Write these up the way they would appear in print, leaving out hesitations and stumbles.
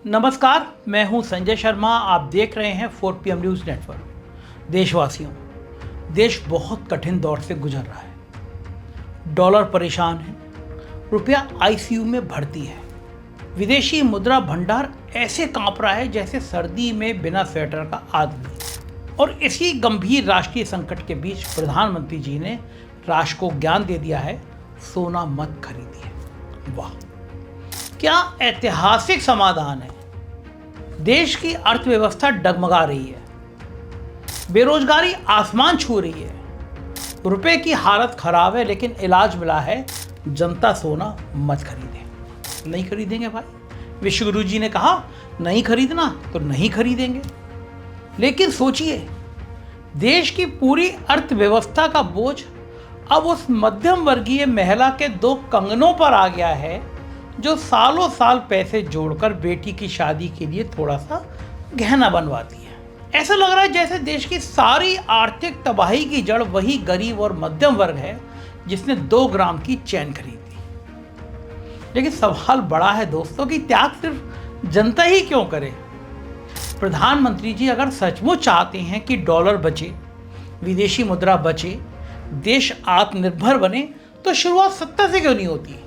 नमस्कार, मैं हूं संजय शर्मा। आप देख रहे हैं 4PM न्यूज़ नेटवर्क। देशवासियों, देश बहुत कठिन दौर से गुजर रहा है। डॉलर परेशान है, रुपया आईसीयू में भर्ती है, विदेशी मुद्रा भंडार ऐसे कांप रहा है जैसे सर्दी में बिना स्वेटर का आदमी। और इसी गंभीर राष्ट्रीय संकट के बीच प्रधानमंत्री जी ने राष्ट्र को ज्ञान दे दिया है, सोना मत खरीदिए। वाह, क्या ऐतिहासिक समाधान है। देश की अर्थव्यवस्था डगमगा रही है, बेरोजगारी आसमान छू रही है, रुपए की हालत खराब है, लेकिन इलाज मिला है, जनता सोना मत खरीदे। नहीं खरीदेंगे भाई, विश्वगुरु जी ने कहा नहीं खरीदना तो नहीं खरीदेंगे। लेकिन सोचिए, देश की पूरी अर्थव्यवस्था का बोझ अब उस मध्यम वर्गीय महिला के दो कंगनों पर आ गया है जो सालों साल पैसे जोड़कर बेटी की शादी के लिए थोड़ा सा गहना बनवाती है। ऐसा लग रहा है जैसे देश की सारी आर्थिक तबाही की जड़ वही गरीब और मध्यम वर्ग है जिसने 2 ग्राम की चैन खरीदी। लेकिन सवाल बड़ा है दोस्तों कि त्याग सिर्फ जनता ही क्यों करे। प्रधानमंत्री जी अगर सचमुच चाहते हैं कि डॉलर बचे, विदेशी मुद्रा बचे, देश आत्मनिर्भर बने, तो शुरुआत सत्ता से क्यों नहीं होती।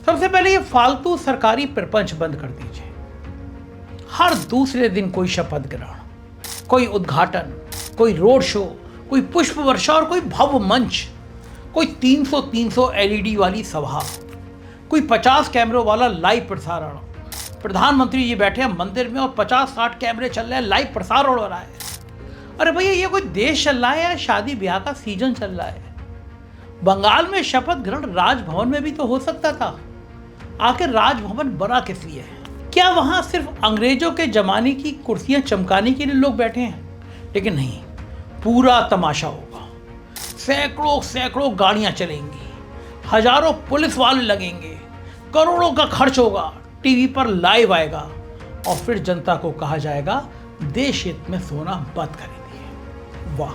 सबसे पहले ये फालतू सरकारी प्रपंच बंद कर दीजिए। हर दूसरे दिन कोई शपथ ग्रहण, कोई उद्घाटन, कोई रोड शो, कोई पुष्प वर्षा और कोई भव्य मंच, कोई 300 एलईडी वाली सभा, कोई 50 कैमरों वाला लाइव प्रसारण। प्रधानमंत्री जी बैठे हैं मंदिर में और 50-60 कैमरे चल रहे हैं, लाइव प्रसारण हो रहा है। अरे भैया, ये कोई देश चल रहा है या शादी ब्याह का सीजन चल रहा है। बंगाल में शपथ ग्रहण राजभवन में भी तो हो सकता था। आखिर राजभवन बना किस लिए है? क्या वहां सिर्फ अंग्रेजों के जमाने की कुर्सियां चमकाने के लिए लोग बैठे हैं? लेकिन नहीं, पूरा तमाशा होगा। सैकड़ों गाड़ियां चलेंगी, हजारों पुलिस वाले लगेंगे, करोड़ों का खर्च होगा, टीवी पर लाइव आएगा और फिर जनता को कहा जाएगा देश हित में सोना मत खरीदिए। वाह,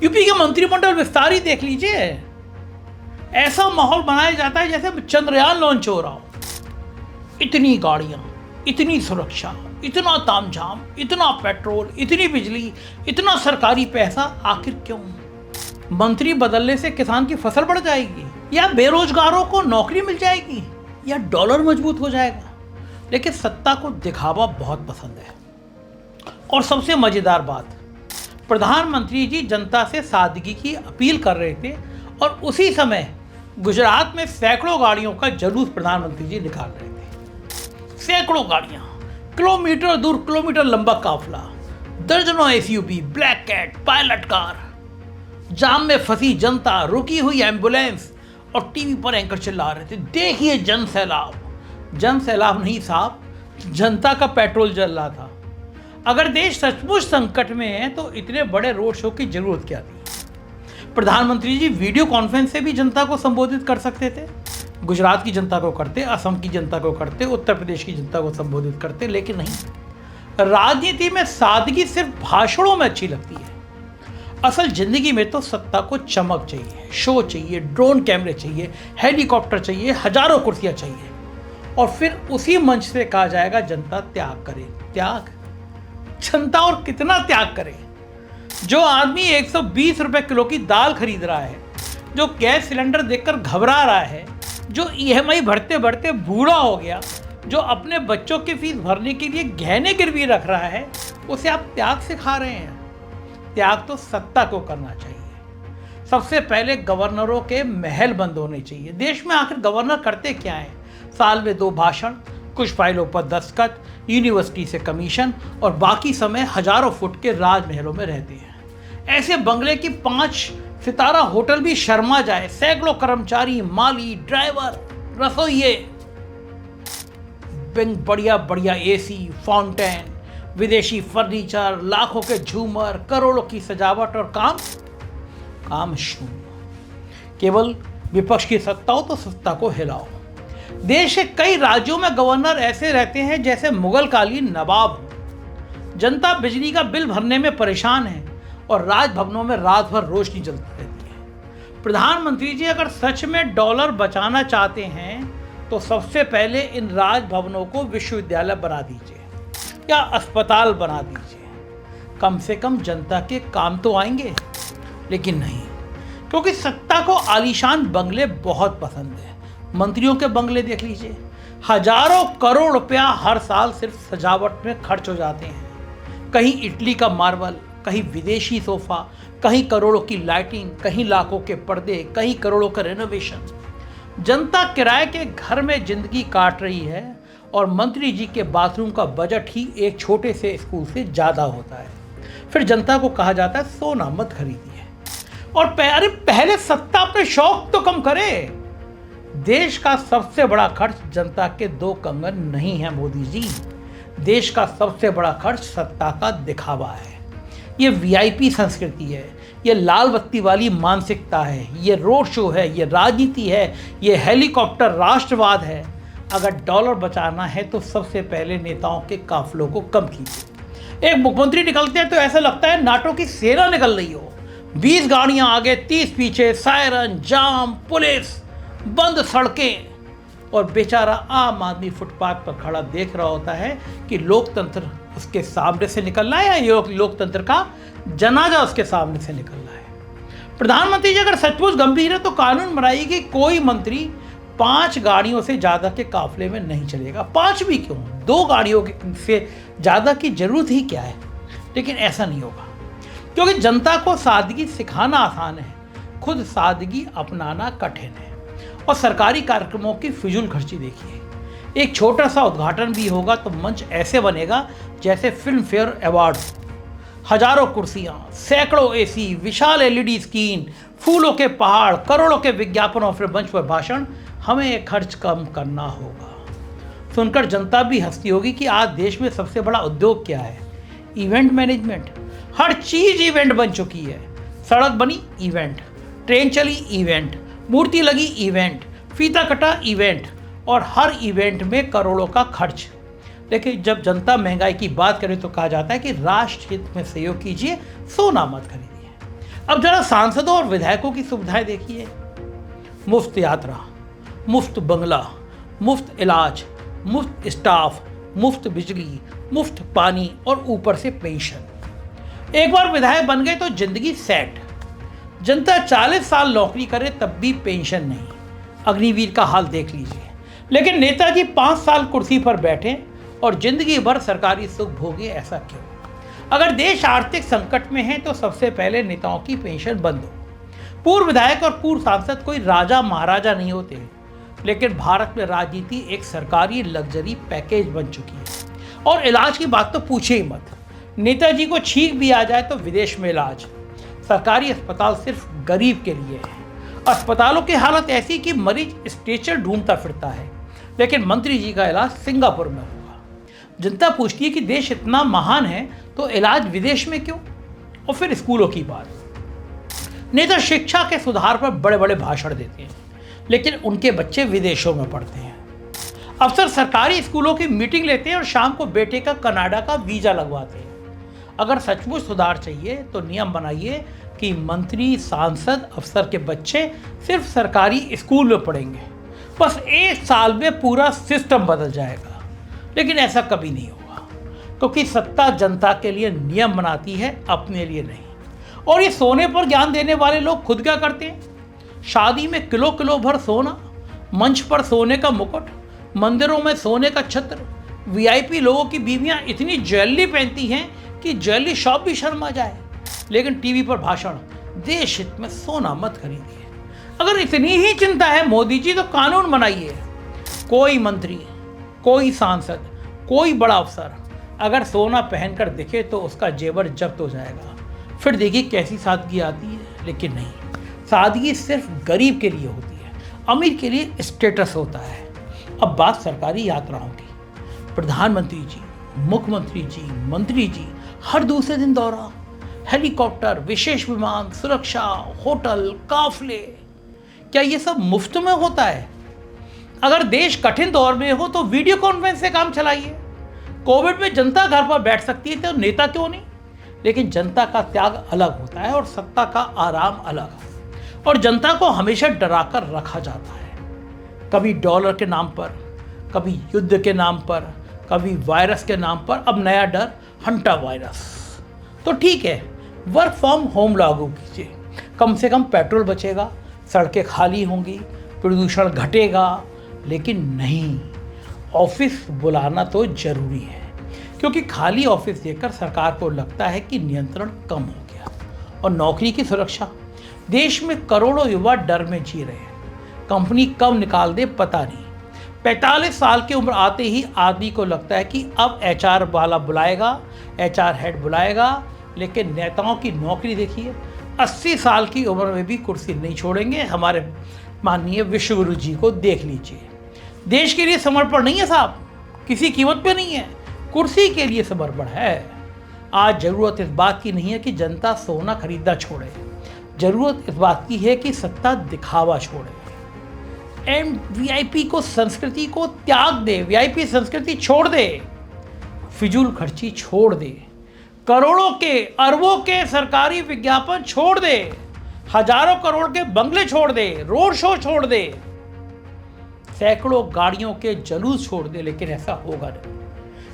यूपी के मंत्रिमंडल विस्तार ही देख लीजिए। ऐसा माहौल बनाया जाता है जैसे चंद्रयान लॉन्च हो रहा हो। इतनी गाड़ियां, इतनी सुरक्षा, इतना तामझाम, इतना पेट्रोल, इतनी बिजली, इतना सरकारी पैसा, आखिर क्यों? मंत्री बदलने से किसान की फसल बढ़ जाएगी, या बेरोजगारों को नौकरी मिल जाएगी, या डॉलर मजबूत हो जाएगा। लेकिन सत्ता को दिखावा बहुत पसंद है। और सबसे मजेदार बात, प्रधानमंत्री जी जनता से सादगी की अपील कर रहे थे और उसी समय गुजरात में सैकड़ों गाड़ियों का जुलूस प्रधानमंत्री जी निकाल रहे थे। सैकड़ों गाड़ियां, किलोमीटर दूर, किलोमीटर लंबा काफिला, दर्जनों SUV, black cat, pilot car, jam में फंसी जनता, रुकी हुई एम्बुलेंस, और टीवी पर एंकर चिल्ला रहे थे, देखिए जन सैलाब। जन सैलाब नहीं साहब, जनता का पेट्रोल जल रहा था। अगर देश सचमुच संकट में है तो इतने बड़े रोड शो की जरूरत क्या थी? प्रधानमंत्री जी वीडियो कॉन्फ्रेंस से भी जनता को संबोधित कर सकते थे। गुजरात की जनता को करते, असम की जनता को करते, उत्तर प्रदेश की जनता को संबोधित करते, लेकिन नहीं। राजनीति में सादगी सिर्फ भाषणों में अच्छी लगती है। असल जिंदगी में तो सत्ता को चमक चाहिए, शो चाहिए, ड्रोन कैमरे चाहिए, हेलीकॉप्टर चाहिए, हजारों कुर्सियां चाहिए, और फिर उसी मंच से कहा जाएगा जनता त्याग करे। त्याग? जनता और कितना त्याग करे? जो आदमी 120 रुपए किलो की दाल खरीद रहा है, जो गैस सिलेंडर देखकर घबरा रहा है, जो ईएमआई भरते भरते बूढ़ा हो गया, जो अपने बच्चों की फीस भरने के लिए गहने गिरवी रख रहा है, उसे आप त्याग सिखा रहे हैं। त्याग तो सत्ता को करना चाहिए। सबसे पहले गवर्नरों के महल बंद होने चाहिए। देश में आखिर गवर्नर करते क्या हैं? साल में 2 भाषण, कुछ फाइलों पर दस्तखत, यूनिवर्सिटी से कमीशन, और बाकी समय हजारों फुट के राजमहलों में रहते हैं। ऐसे बंगले की 5 सितारा होटल भी शर्मा जाए। सैकड़ों कर्मचारी, माली, ड्राइवर, रसोइये, बढ़िया बढ़िया एसी, फाउंटेन, विदेशी फर्नीचर, लाखों के झूमर, करोड़ों की सजावट, और काम शून्य। केवल विपक्ष की सत्ता हो तो सत्ता को हिलाओ। देश के कई राज्यों में गवर्नर ऐसे रहते हैं जैसे मुगल कालीन नवाब हो। जनता बिजली का बिल भरने में परेशान है और राजभवनों में रात भर रोशनी जलती रहती है। प्रधानमंत्री जी अगर सच में डॉलर बचाना चाहते हैं तो सबसे पहले इन राजभवनों को विश्वविद्यालय बना दीजिए या अस्पताल बना दीजिए, कम से कम जनता के काम तो आएंगे। लेकिन नहीं, क्योंकि सत्ता को आलीशान बंगले बहुत पसंद है। मंत्रियों के बंगले देख लीजिए, हजारों करोड़ रुपया हर साल सिर्फ सजावट में खर्च हो जाते हैं। कहीं इटली का मार्बल, कहीं विदेशी सोफा, कहीं करोड़ों की लाइटिंग, कहीं लाखों के पर्दे, कहीं करोड़ों का रेनोवेशन। जनता किराए के घर में जिंदगी काट रही है और मंत्री जी के बाथरूम का बजट ही एक छोटे से स्कूल से ज़्यादा होता है। फिर जनता को कहा जाता है सोना मत खरीदिए। और अरे पहले सत्ता अपने शौक तो कम करे। देश का सबसे बड़ा खर्च जनता के 2 कंगन नहीं है मोदी जी। देश का सबसे बड़ा खर्च सत्ता का दिखावा है। ये वीआईपी संस्कृति है, ये लाल बत्ती वाली मानसिकता है, ये रोड शो है, ये राजनीति है, ये हेलीकॉप्टर राष्ट्रवाद है। अगर डॉलर बचाना है तो सबसे पहले नेताओं के काफिलों को कम कीजिए। एक मुख्यमंत्री निकलते हैं तो ऐसा लगता है नाटो की सेना निकल रही हो। 20 गाड़ियां आगे, 30 पीछे, सायरन, जाम, पुलिस, बंद सड़कें, और बेचारा आम आदमी फुटपाथ पर खड़ा देख रहा होता है कि लोकतंत्र उसके सामने से निकल रहा है या लोकतंत्र का जनाजा उसके सामने से निकल रहा है। प्रधानमंत्री जी अगर सचमुच गंभीर है तो कानून बनाइए कि कोई मंत्री 5 गाड़ियों से ज़्यादा के काफिले में नहीं चलेगा। 5 भी क्यों, 2 गाड़ियों से ज़्यादा की जरूरत ही क्या है। लेकिन ऐसा नहीं होगा, क्योंकि जनता को सादगी सिखाना आसान है, खुद सादगी अपनाना कठिन है। और सरकारी कार्यक्रमों की फिजूल खर्ची देखिए। एक छोटा सा उद्घाटन भी होगा तो मंच ऐसे बनेगा जैसे फिल्म फेयर अवार्ड। हजारों कुर्सियां, सैकड़ों एसी, विशाल एलईडी स्क्रीन, फूलों के पहाड़, करोड़ों के विज्ञापन और फिर मंच पर भाषण। हमें ये खर्च कम करना होगा। सुनकर जनता भी हंसती होगी कि आज देश में सबसे बड़ा उद्योग क्या है, इवेंट मैनेजमेंट। हर चीज इवेंट बन चुकी है। सड़क बनी इवेंट, ट्रेन चली इवेंट, मूर्ति लगी इवेंट, फीता कटा इवेंट, और हर इवेंट में करोड़ों का खर्च। लेकिन जब जनता महंगाई की बात करे तो कहा जाता है कि राष्ट्र हित में सहयोग कीजिए, सोना मत खरीदिए। अब जरा सांसदों और विधायकों की सुविधाएं देखिए। मुफ्त यात्रा, मुफ्त बंगला, मुफ्त इलाज, मुफ्त स्टाफ, मुफ्त बिजली, मुफ्त पानी और ऊपर से पेंशन। एक बार विधायक बन गए तो जिंदगी सेट। जनता 40 साल नौकरी करे तब भी पेंशन नहीं। अग्निवीर का हाल देख लीजिए। लेकिन नेताजी 5 साल कुर्सी पर बैठे और जिंदगी भर सरकारी सुख भोगे, ऐसा क्यों? अगर देश आर्थिक संकट में है तो सबसे पहले नेताओं की पेंशन बंद हो। पूर्व विधायक और पूर्व सांसद कोई राजा महाराजा नहीं होते, लेकिन भारत में राजनीति एक सरकारी लग्जरी पैकेज बन चुकी है। और इलाज की बात तो पूछे ही मत। नेताजी को छींक भी आ जाए तो विदेश में इलाज। सरकारी अस्पताल सिर्फ गरीब के लिए है। अस्पतालों की हालत ऐसी कि मरीज स्ट्रेचर ढूंढता फिरता है, लेकिन मंत्री जी का इलाज सिंगापुर में होगा। जनता पूछती है कि देश इतना महान है तो इलाज विदेश में क्यों? और फिर स्कूलों की बात। नेता शिक्षा के सुधार पर बड़े बड़े भाषण देते हैं, लेकिन उनके बच्चे विदेशों में पढ़ते हैं। अफसर सरकारी स्कूलों की मीटिंग लेते हैं और शाम को बेटे का कनाडा का वीजा लगवाते हैं। अगर सचमुच सुधार चाहिए तो नियम बनाइए कि मंत्री, सांसद, अफसर के बच्चे सिर्फ सरकारी स्कूल में पढ़ेंगे। बस 1 साल में पूरा सिस्टम बदल जाएगा। लेकिन ऐसा कभी नहीं होगा, क्योंकि सत्ता जनता के लिए नियम बनाती है, अपने लिए नहीं। और ये सोने पर ज्ञान देने वाले लोग खुद क्या करते हैं? शादी में किलो किलो भर सोना, मंच पर सोने का मुकुट, मंदिरों में सोने का छत्र। वीआईपी लोगों की बीवियां इतनी ज्वेलरी पहनती हैं कि ज्वेलरी शॉप भी शर्मा जाए। लेकिन टीवी पर भाषण, देश हित में सोना मत खरीदिए। अगर इतनी ही चिंता है मोदी जी तो कानून बनाइए। कोई मंत्री, कोई सांसद, कोई बड़ा अफसर अगर सोना पहनकर दिखे तो उसका जेवर जब्त हो जाएगा। फिर देखिए कैसी सादगी आती है। लेकिन नहीं, सादगी सिर्फ गरीब के लिए होती है, अमीर के लिए स्टेटस होता है। अब बात सरकारी यात्राओं की। प्रधानमंत्री जी, मुख्यमंत्री जी, मंत्री जी हर दूसरे दिन दौरा, हेलीकॉप्टर, विशेष विमान, सुरक्षा, होटल, काफले। क्या ये सब मुफ्त में होता है? अगर देश कठिन दौर में हो तो वीडियो कॉन्फ्रेंस से काम चलाइए। कोविड में जनता घर पर बैठ सकती है तो नेता क्यों नहीं? लेकिन जनता का त्याग अलग होता है और सत्ता का आराम अलग। और जनता को हमेशा डराकर रखा जाता है। कभी डॉलर के नाम पर, कभी युद्ध के नाम पर, कभी वायरस के नाम पर, अब नया डर हंटा वायरस। तो ठीक है, वर्क फ्रॉम होम लागू कीजिए, कम से कम पेट्रोल बचेगा, सड़कें खाली होंगी, प्रदूषण घटेगा। लेकिन नहीं, ऑफिस बुलाना तो जरूरी है, क्योंकि खाली ऑफिस देखकर सरकार को लगता है कि नियंत्रण कम हो गया। और नौकरी की सुरक्षा, देश में करोड़ों युवा डर में जी रहे हैं, कंपनी कब निकाल दे पता नहीं। 45 साल की उम्र आते ही आदमी को लगता है कि अब एचआर वाला बुलाएगा, एचआर हेड बुलाएगा। लेकिन नेताओं की नौकरी देखिए, 80 साल की उम्र में भी कुर्सी नहीं छोड़ेंगे। हमारे माननीय विश्वगुरु जी को देख लीजिए, देश के लिए समर्पण नहीं है साहब, किसी कीमत पे नहीं है, कुर्सी के लिए समर्पण है। आज जरूरत इस बात की नहीं है कि जनता सोना खरीदना छोड़े, जरूरत इस बात की है कि सत्ता दिखावा छोड़े। एंड वीआईपी को संस्कृति को त्याग दे, वीआईपी संस्कृति छोड़ दे, फिजूल खर्ची छोड़ दे, करोड़ों के अरबों के सरकारी विज्ञापन छोड़ दे, हजारों करोड़ के बंगले छोड़ दे, रोड शो छोड़ दे, सैकड़ों गाड़ियों के जुलूस छोड़ दे। लेकिन ऐसा होगा नहीं,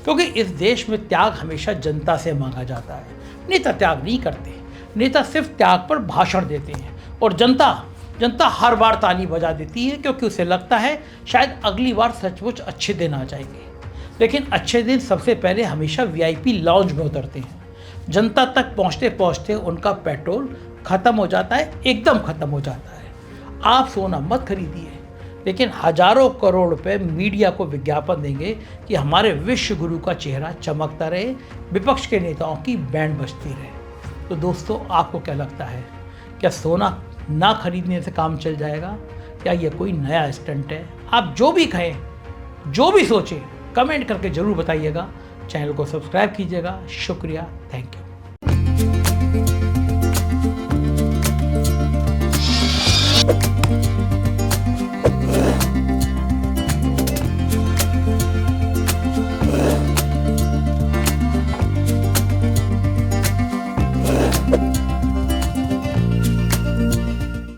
क्योंकि इस देश में त्याग हमेशा जनता से मांगा जाता है। नेता त्याग नहीं करते, नेता सिर्फ त्याग पर भाषण देते हैं, और जनता हर बार ताली बजा देती है, क्योंकि उसे लगता है शायद अगली बार सचमुच अच्छे दिन आ जाएंगे। लेकिन अच्छे दिन सबसे पहले हमेशा वीआईपी लॉन्ज में उतरते हैं। जनता तक पहुंचते पहुंचते उनका पेट्रोल खत्म हो जाता है, एकदम खत्म हो जाता है। आप सोना मत खरीदिए, लेकिन हजारों करोड़ रुपए मीडिया को विज्ञापन देंगे कि हमारे विश्व गुरु का चेहरा चमकता रहे, विपक्ष के नेताओं की बैंड बजती रहे। तो दोस्तों, आपको क्या लगता है, क्या सोना ना खरीदने से काम चल जाएगा, या ये कोई नया स्टंट है? आप जो भी कहें, जो भी सोचें, कमेंट करके ज़रूर बताइएगा। चैनल को सब्सक्राइब कीजिएगा। शुक्रिया, थैंक यू।